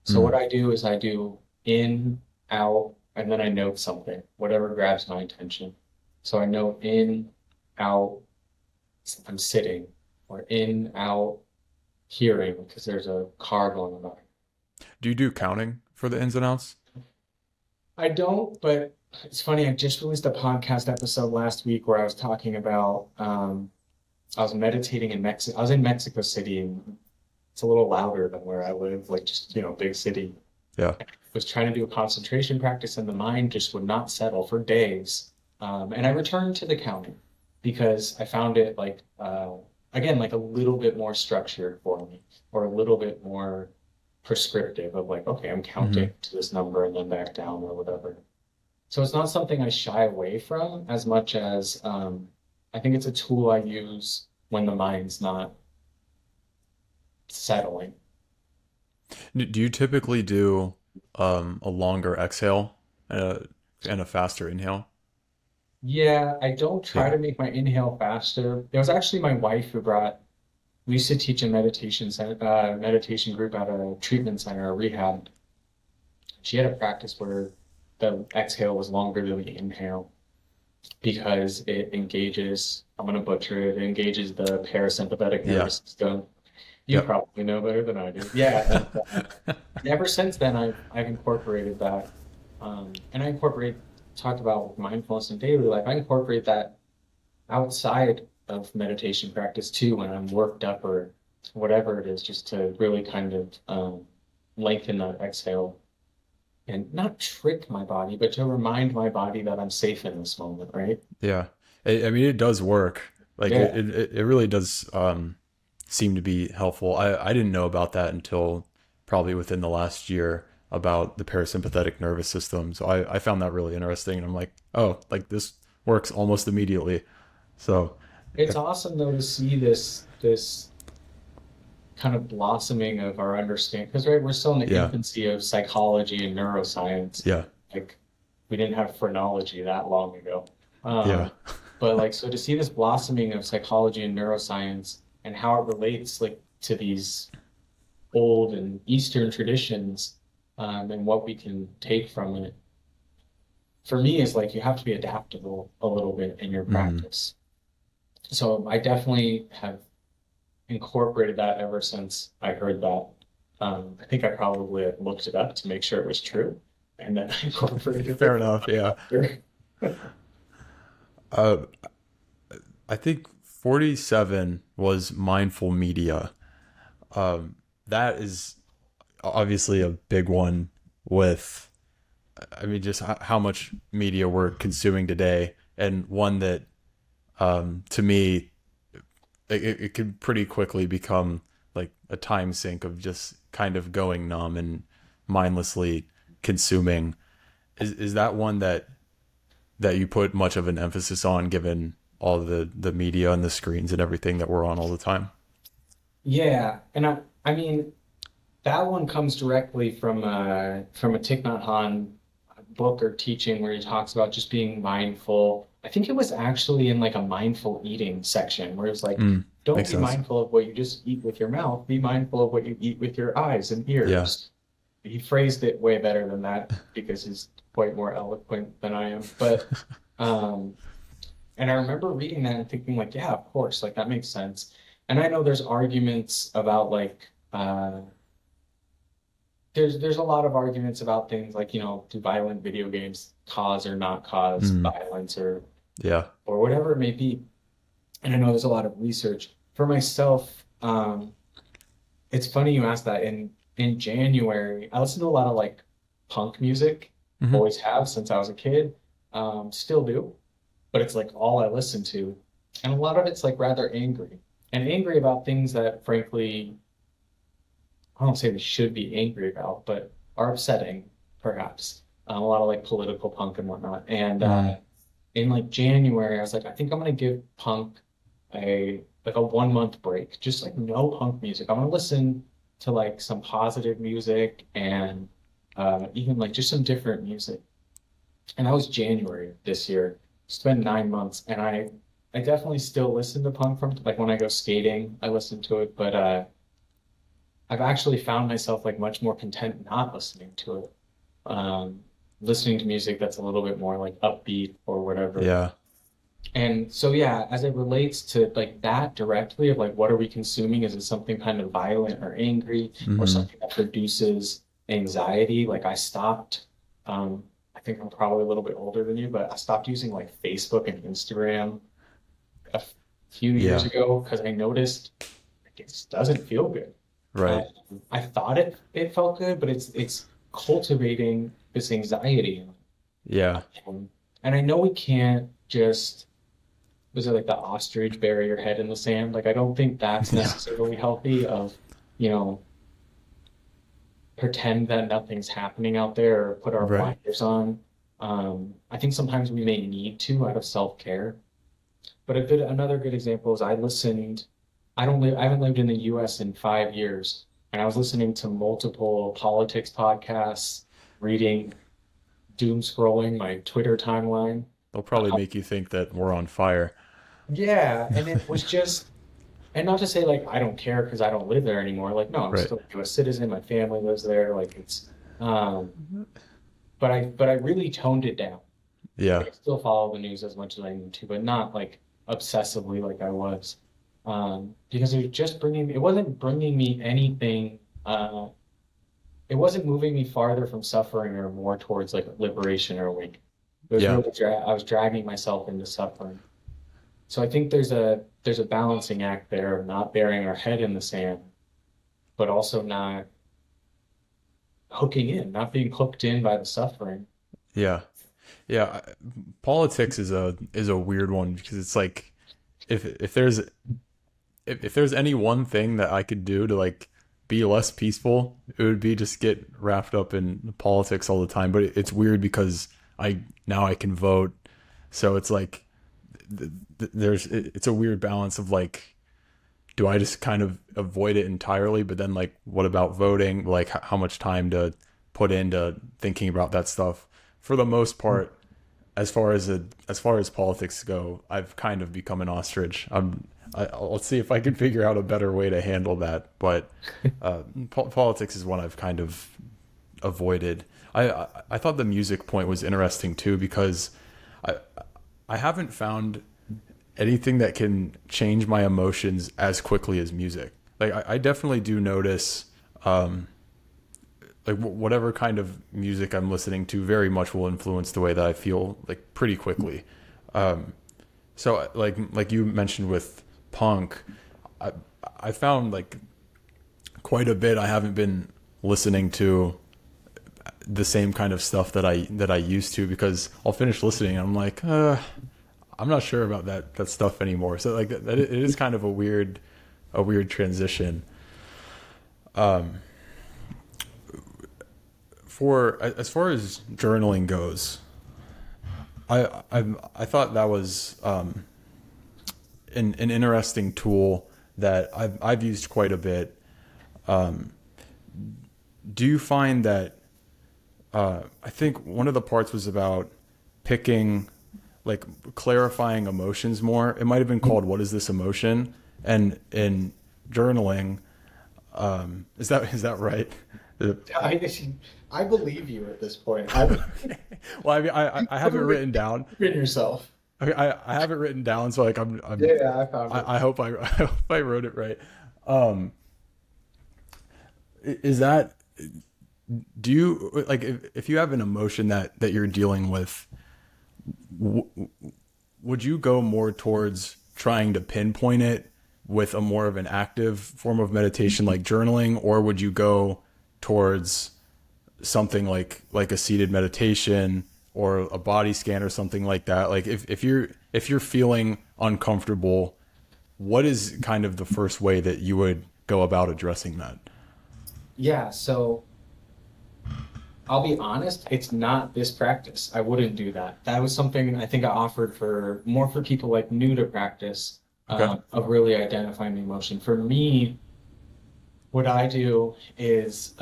So what Mm. I do is I do in, out, and then I note something, whatever grabs my attention. So I note in, out, I'm sitting, or in, out, hearing, because there's a car going by. Do you do counting for the ins and outs? I don't, but it's funny. I just released a podcast episode last week where I was talking about I was meditating in Mexico. I was in Mexico City, and it's a little louder than where I live, like just, big city. Yeah. Was trying to do a concentration practice, and the mind just would not settle for days. And I returned to the counting because I found it like again like a little bit more structured for me, or a little bit more prescriptive of like, okay, I'm Hmm. counting to this number and then back down or whatever. So it's not something I shy away from as much as I think it's a tool I use when the mind's not settling. Do you typically do a longer exhale and a faster inhale? Yeah, I don't try Yeah. to make my inhale faster. It was actually my wife who brought, we used to teach a meditation group at a treatment center, a rehab. She had a practice where the exhale was longer than the inhale because it engages, I'm going to butcher it, it engages the parasympathetic Yeah. nervous system. You Yep. probably know better than I do. Yeah, and ever since then, I've incorporated that, and I incorporate talked about mindfulness in daily life. I incorporate that outside of meditation practice too when I'm worked up or whatever it is, just to really kind of lengthen that exhale and not trick my body, but to remind my body that I'm safe in this moment, right? Yeah. I mean, it does work. Like Yeah. it really does seem to be helpful. I didn't know about that until probably within the last year about the parasympathetic nervous system. So I found that really interesting. And I'm like, oh, like this works almost immediately. So It's awesome though to see this kind of blossoming of our understanding because right, we're still in the yeah, infancy of psychology and neuroscience. yeah, Like we didn't have phrenology that long ago. yeah. Um, but like so to see this blossoming of psychology and neuroscience and how it relates like to these old and Eastern traditions and what we can take from it, for me is like you have to be adaptable a little bit in your Mhm. practice. So I definitely have incorporated that ever since I heard that. I think I probably looked it up to make sure it was true, and then I incorporated Fair it enough. Yeah. after. Uh, I think 47 was mindful media. Um, that is obviously a big one with, I mean, just how much media we're consuming today, and one that, to me, it could pretty quickly become like a time sink of just kind of going numb and mindlessly consuming. Is that one that you put much of an emphasis on, given all the media and the screens and everything that we're on all the time? Yeah, and I mean that one comes directly from a Thich Nhat Hanh book or teaching where he talks about just being mindful. I think it was actually in like a mindful eating section where it's like, Mm, don't makes be sense. mindful of what you just eat with your mouth. Be mindful of what you eat with your eyes and Yeah. ears. He phrased it way better than that because he's quite more eloquent than I am. But um, and I remember reading that and thinking like, yeah, of course, like that makes sense. And I know there's arguments about like there's a lot of arguments about things like, do violent video games cause or not cause Mm, violence yeah. or whatever it may be. And I know there's a lot of research. For myself, it's funny you asked that. In January, I listen to a lot of like punk music, Hmm. always have since I was a kid. Still do, but it's like all I listen to. And a lot of it's like rather angry and angry about things that frankly I don't say we should be angry about, but are upsetting, perhaps. A lot of like political punk and whatnot. And Mm, in like January, I was like, I think I'm gonna give punk a 1 month break. Just like no punk music. I'm gonna listen to like some positive music and even like just some different music. And that was January this year. It's been 9 months, and I definitely still listen to punk from like when I go skating, I listen to it, but I've actually found myself like much more content not listening to it. Um, Listening to music that's a little bit more like upbeat or whatever. yeah. And so yeah, as it relates to like that directly of like what are we consuming? Is it something kind of violent or angry or Hmm. something that produces anxiety? Like I stopped, I think I'm probably a little bit older than you, but I stopped using like Facebook and Instagram a few years Yeah. ago because I noticed like, it just doesn't feel good. Uh, Right. I thought it felt good, but it's cultivating this anxiety. Yeah. And I know we can't just, was it like the ostrich bury your head in the sand? Like I don't think that's Yeah. necessarily healthy of, you know, pretend that nothing's happening out there or put our Right. blinders on. I think sometimes we may need to out of self-care. But another good example is I haven't lived in the US in 5 years, and I was listening to multiple politics podcasts, reading, doom scrolling my Twitter timeline. They'll probably make you think that we're on fire. Yeah, and it was just, and not to say like I don't care because I don't live there anymore. Like, no, I'm Right. still a US citizen, my family lives there. Like um, but I really toned it down. Yeah. Like I still follow the news as much as I need to, but not like obsessively like I was. Because it wasn't bringing me anything, it wasn't moving me farther from suffering or more towards like liberation or awakening. It was Yeah. really, I was dragging myself into suffering. So I think there's a balancing act there of not burying our head in the sand, but also not hooking in, not being hooked in by the suffering. Yeah. Yeah. Politics is a weird one because it's like if there's if there's any one thing that I could do to like be less peaceful, it would be just get wrapped up in politics all the time. But it's weird because I can vote, so it's like it's a weird balance of like, do I just kind of avoid it entirely? But then like, what about voting? Like, how much time to put into thinking about that stuff? For the most part, as far as politics go, I've kind of become an ostrich. I'll see if I can figure out a better way to handle that. But politics is one I've kind of avoided. I thought the music point was interesting too because I I haven't found anything that can change my emotions as quickly as music. Like I definitely do notice like whatever kind of music I'm listening to very much will influence the way that I feel like pretty quickly. So like you mentioned with punk, I I found like quite a bit I haven't been listening to the same kind of stuff that I used to because I'll finish listening and I'm like, I'm not sure about that stuff anymore. So like that it is kind of a weird transition. For as far as journaling goes, I thought that was an interesting tool that I've used quite a bit. Do you find that I think one of the parts was about picking, like clarifying emotions more. It might have been called "What is this emotion?" And in journaling, is that right? I believe you at this point. Well, I mean, I have it written down. In yourself. I have it written down, so like Yeah, I found it. I hope I hope I wrote it right. Um, is that, do you like, if you have an emotion that you're dealing with, w- would you go more towards trying to pinpoint it with a more of an active form of meditation like journaling, or would you go towards something like a seated meditation or a body scan or something like that? Like if you're feeling uncomfortable, what is kind of the first way that you would go about addressing that? Yeah, so I'll be honest, it's not this practice. I wouldn't do that. That was something I think I offered for more for people like new to practice, Okay. of really identifying the emotion. For me, what I do is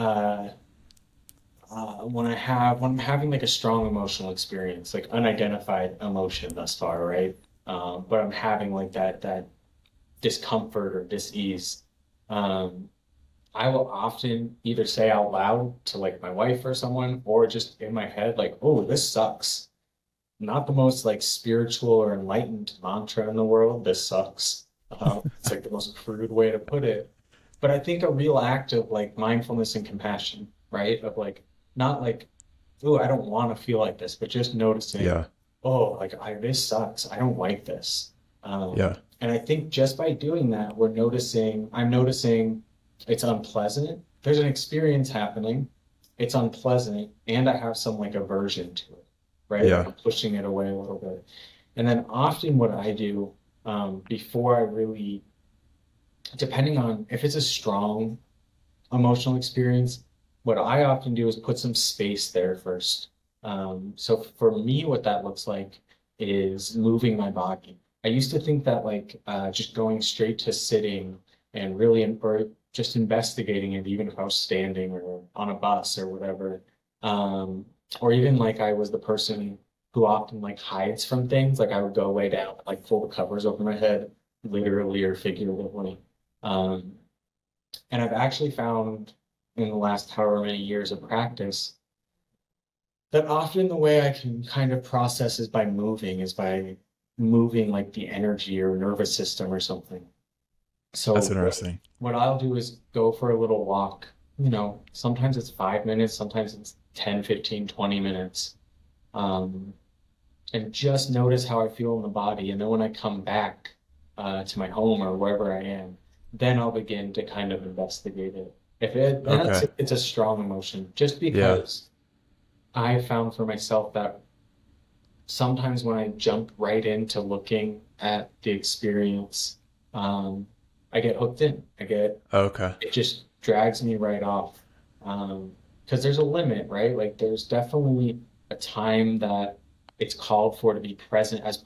when I'm having like a strong emotional experience, like unidentified emotion thus far, right? But I'm having like that discomfort or dis-ease. Um, I will often either say out loud to like my wife or someone, or just in my head, like, "Oh, this sucks." Not the most like spiritual or enlightened mantra in the world. This sucks. It's like the most crude way to put it. But I think a real act of like mindfulness and compassion, right? Of like, not like, "Oh, I don't want to feel like this," but just noticing, Yeah. "Oh, like this sucks. I don't like this." Yeah. And I think just by doing that, I'm noticing it's unpleasant. There's an experience happening. It's unpleasant, and I have some like aversion to it, right? Like Yeah. I'm pushing it away a little bit. And then often what I do, before I really, depending on if it's a strong emotional experience, what I often do is put some space there first. So for me, what that looks like is moving my body. I used to think that like just going straight to sitting and really, or just investigating it, even if I was standing or on a bus or whatever, um, or even like I was the person who often like hides from things. Like I would go lay down, like pull the covers over my head, literally or figuratively. Um, and I've actually found in the last however many years of practice that often the way I can kind of process is by moving like the energy or nervous system or something. That's So interesting. what I'll do is go for a little walk. Sometimes it's 5 minutes, sometimes it's 10, 15, 20 minutes. Um, and just notice how I feel in the body. And then when I come back to my home or wherever I am, then I'll begin to kind of investigate it. If it that's Okay. it's a strong emotion, just Yeah. because I found for myself that sometimes when I jump right into looking at the experience, um, I get hooked in. Okay. It just drags me right off. Because there's a limit, right? Like there's definitely a time that it's called for to be present as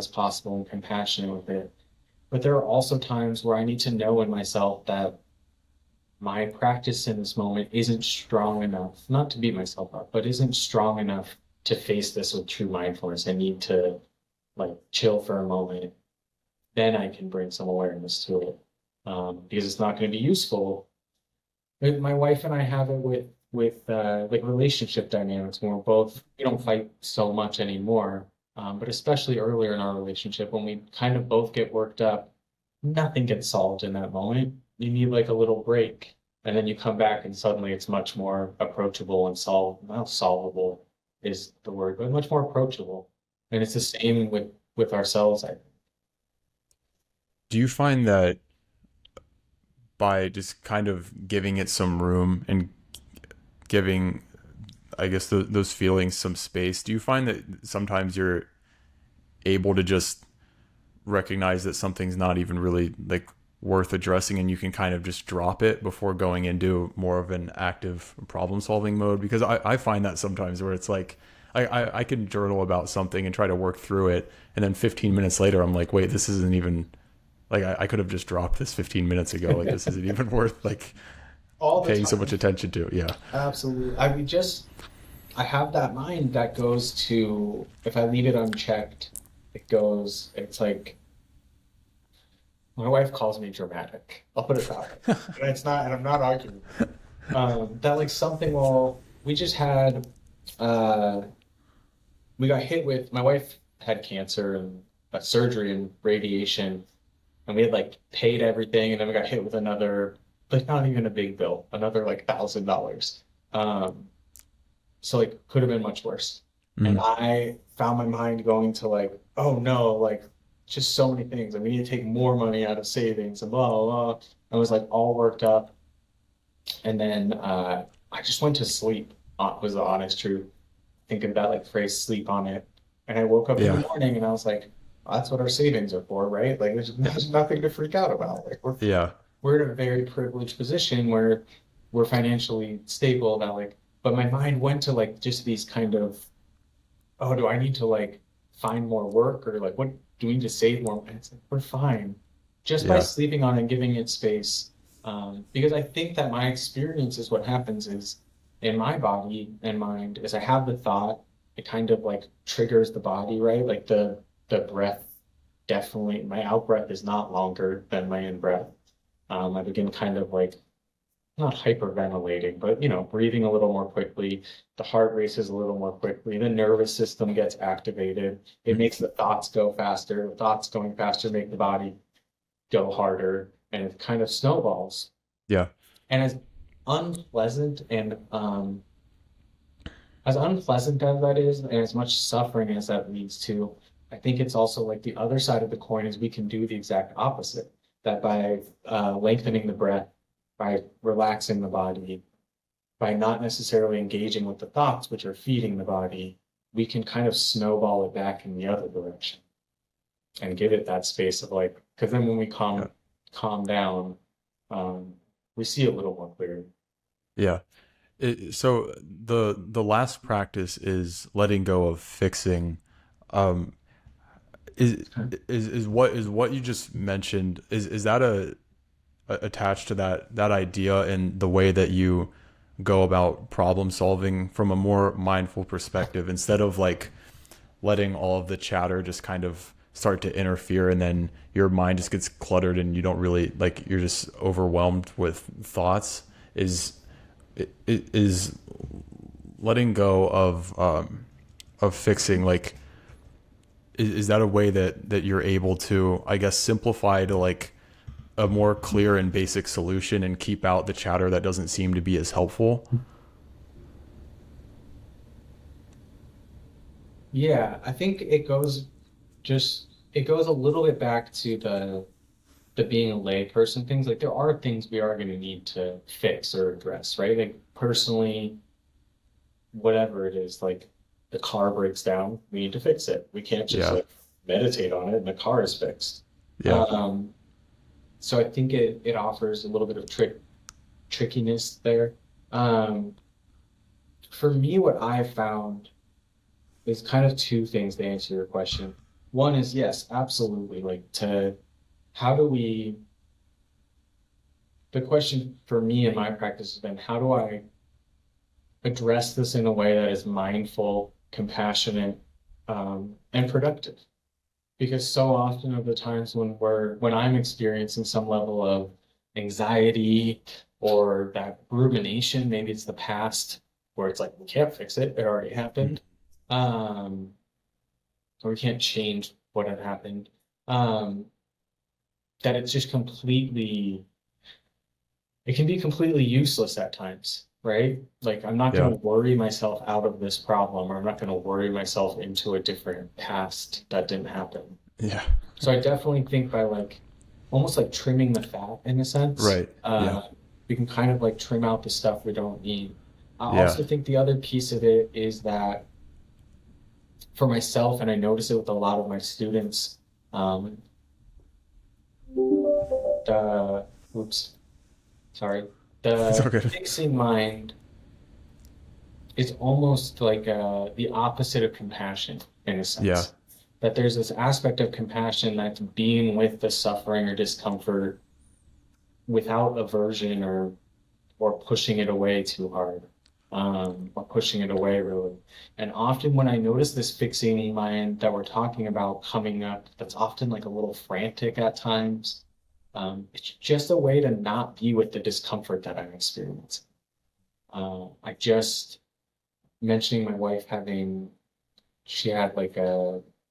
possible and compassionate with it. But there are also times where I need to know in myself that my practice in this moment isn't strong enough, not to beat myself up, but isn't strong enough to face this with true mindfulness. I need to like chill for a moment. Then I can bring some awareness to it. Because it's not going to be useful. My wife and I have it with like relationship dynamics when we don't fight so much anymore. But especially earlier in our relationship when we kind of both get worked up, nothing gets solved in that moment. You need like a little break, and then you come back and suddenly it's much more approachable and not solvable is the word, but much more approachable. And it's the same with ourselves. Do you find that by just kind of giving it some room and giving, I guess, those feelings some space, do you find that sometimes you're able to just recognize that something's not even really like worth addressing, and you can kind of just drop it before going into more of an active problem solving mode? Because I find that sometimes where it's like I can journal about something and try to work through it, and then 15 minutes later I'm like, wait, this isn't even like I could have just dropped this 15 minutes ago. Like this isn't even worth like All the paying so much time. attention to. Yeah. Absolutely. I mean, just I have that mind that goes to, if I leave it unchecked, it's like, my wife calls me dramatic. I'll put it that way. And it's not, and I'm not arguing. That like something will, we just had, uh, we got hit with, my wife had cancer and surgery and radiation, and we had like paid everything, and then we got hit with another, like not even a big bill, another like $1,000. Um, so like could have been much worse. And Mm. I found my mind going to like, oh no, like just so many things. And we need to take more money out of savings and blah, blah, blah. I was like all worked up. And then I just went to sleep, was the honest truth. Thinking about like phrase sleep on it. And I woke up in the Yeah. morning and I was like, oh, that's what our savings are for, right? Like there's nothing to freak out about. Like Yeah. we're in a very privileged position where we're financially stable now, like, but my mind went to like just these kind of, oh, do I need to like find more work or like what do we need to save more? And it's like, we're fine just by Yeah. sleeping on it and giving it space. Because I think that my experience is what happens is in my body and mind is I have the thought, it kind of like triggers the body, right? Like the breath definitely, my out breath is not longer than my in breath. I begin kind of like not hyperventilating, but breathing a little more quickly. The heart races a little more quickly. The nervous system gets activated. It Mm. makes the thoughts go faster. The thoughts going faster make the body go harder, and it kind of snowballs. Yeah. And unpleasant and as unpleasant as that is, and as much suffering as that leads to, I think it's also like the other side of the coin is we can do the exact opposite. That by lengthening the breath, by relaxing the body, by not necessarily engaging with the thoughts which are feeding the body, we can kind of snowball it back in the other direction and give it that space of like, because then when we Yeah. calm down, um, we see a little more clearly. Yeah. So the last practice is letting go of fixing. Um, is is what you just mentioned, is that attached to that idea and the way that you go about problem solving from a more mindful perspective, instead of like letting all of the chatter just kind of start to interfere, and then your mind just gets cluttered and you don't really like, you're just overwhelmed with thoughts? Is letting go of fixing, like, is that a way that you're able to, I guess, simplify to like a more clear and basic solution and keep out the chatter that doesn't seem to be as helpful? Yeah, I think it goes a little bit back to the being a lay person things. Like there are things we are going to need to fix or address, right? Like personally, whatever it is, like the car breaks down, we need to fix it. We can't just Yeah. like meditate on it and the car is fixed. Yeah. Um, so I think it offers a little bit of trickiness there. Um, for me, what I found is kind of two things to answer your question. One is yes, absolutely. Like to how do we, the question for me in my practice has been how do I address this in a way that is mindful, compassionate, and productive? Because so often of the times when I'm experiencing some level of anxiety or that rumination, maybe it's the past where it's like we can't fix it, it already happened. Um, or we can't change what had happened. Um, that it's just completely, it can be completely useless at times, right? Like I'm not going Yeah. to worry myself out of this problem, or I'm not going to worry myself into a different past that didn't happen. Yeah. So I definitely think by like almost like trimming the fat in a sense, Right. Yeah. we can kind of like trim out the stuff we don't need. I Yeah. also think the other piece of it is that for myself, and I notice it with a lot of my students, um, the oops, sorry, It's the okay. fixing mind is almost like the opposite of compassion in a Yeah. sense. That there's this aspect of compassion that's being with the suffering or discomfort without aversion or pushing it away too hard. or pushing it away, really. And often when I notice this fixating mind that we're talking about coming up, that's often like a little frantic at times. It's just a way to not be with the discomfort that I'm experiencing. I just mentioning my wife having, she had like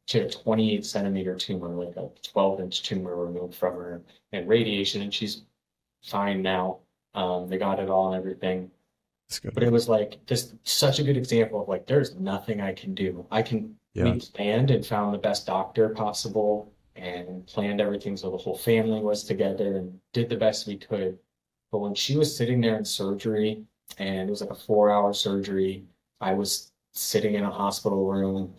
she had a 28 centimeter tumor, like a 12-inch tumor removed from her, and radiation, and she's fine now. They got it all and everything. That's good. But it was like this such a good example of like there's nothing I can do. Yeah. We planned and found the best doctor possible and planned everything so the whole family was together and did the best we could. But when she was sitting there in surgery and it was like a 4-hour surgery, I was sitting in a hospital room.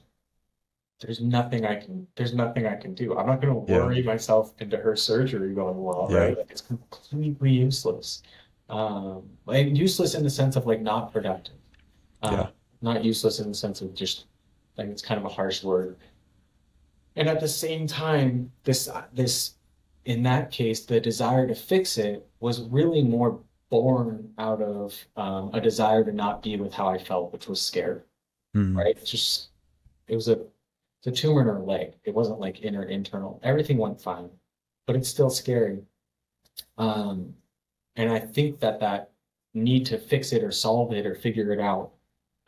There's nothing I can do. I'm not gonna Yeah. worry myself into her surgery going well, Yeah. right? Like, it's completely useless. And useless in the sense of like not productive. Uh, Yeah. Not useless in the sense of just like it's kind of a harsh word. And at the same time, this in that case, the desire to fix it was really more born out of a desire to not be with how I felt, which was scared, Mhm. right? It was it's a tumor in her leg. It wasn't like inner internal. Everything went fine, but it's still scary. Um, and I think that need to fix it or solve it or figure it out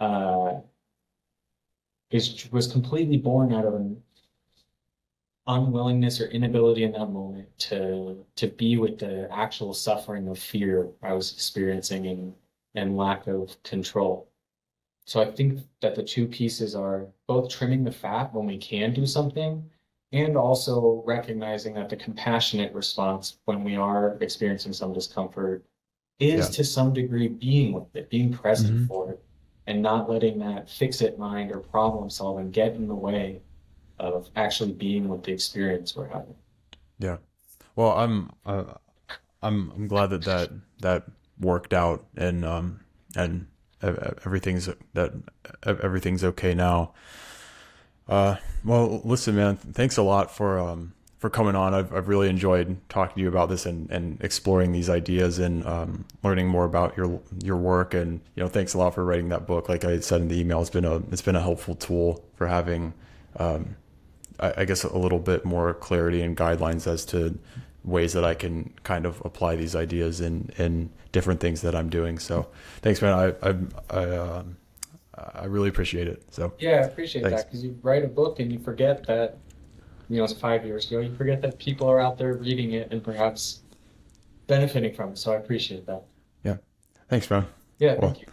uh, was completely born out of an unwillingness or inability in that moment to be with the actual suffering of fear I was experiencing and lack of control. So I think that the two pieces are both trimming the fat when we can do something and also recognizing that the compassionate response when we are experiencing some discomfort is Yeah. to some degree being with it, being present Hmm. for it, and not letting that fix it mind or problem solving get in the way of actually being with the experience we're having. Yeah. Well, I'm glad that that worked out, and everything's okay now. Well, listen, man, thanks a lot for coming on. I've really enjoyed talking to you about this and exploring these ideas and learning more about your work. And thanks a lot for writing that book. Like I said in the email, it's been a helpful tool for having, I guess, a little bit more clarity and guidelines as to ways that I can kind of apply these ideas in different things that I'm doing. So thanks, man. I really appreciate it. So Yeah, I appreciate thanks. that because you write a book and you forget that, it's 5 years ago. You forget that people are out there reading it and perhaps benefiting from it. So I appreciate that. Yeah. Thanks, man. Yeah, Well, thank you.